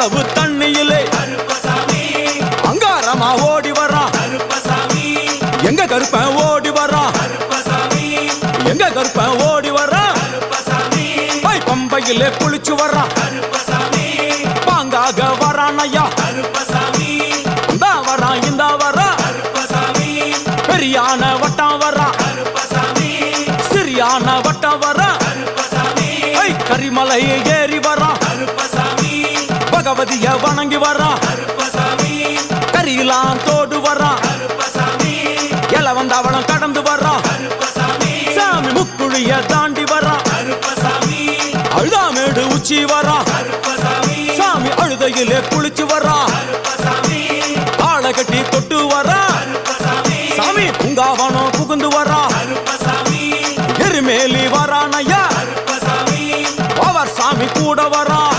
அவ்வளவு தண்ணியிலே அங்காரமா ஓடி வரான் எங்க கருப்பன் ஓடி வரான் எங்க கருப்பன் ஓடி வரான் பம்பையிலே குளிச்சு வரான் பாங்காக வரான் ஐயா இந்தா வரான் இந்த வரான் பெரியான வட்டம் வரான் சிறியான வட்டம் வரான் கரிமலை ஏறி வரான் பகவதிய வணங்கி வரான் கரியெல்லாம் தோடு வரான் எல வந்தவளம் கடந்து வரான் சாமி முக்குழிய தாண்டி வரான் அழுதாமேடு உச்சி வரான் சாமி அழுதையிலே குளிச்சு வரான் ஆளை கட்டி தொட்டு வரான் சாமி பூங்காவனம் புகுந்து வரான் எருமேலி வரான் ஐயா அவர் சாமி கூட வரான்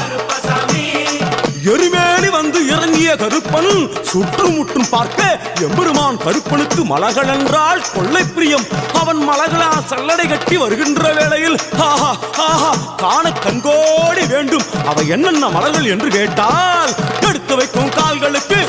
எருமேலி வந்து இறங்கிய கருப்பன் சுற்றுமுற்றும் பார்க்க எம்பெருமான் கருப்பனுக்கு மலகள் என்றால் கொள்ளை பிரியம். அவன் மலகளா சல்லடை கட்டி வருகின்ற வேளையில் ஆஹா ஆஹா காண கண்கோடி வேண்டும். அவை என்னென்ன மலர்கள் என்று கேட்டால் எடுத்து வைக்கும் கால்களுக்கு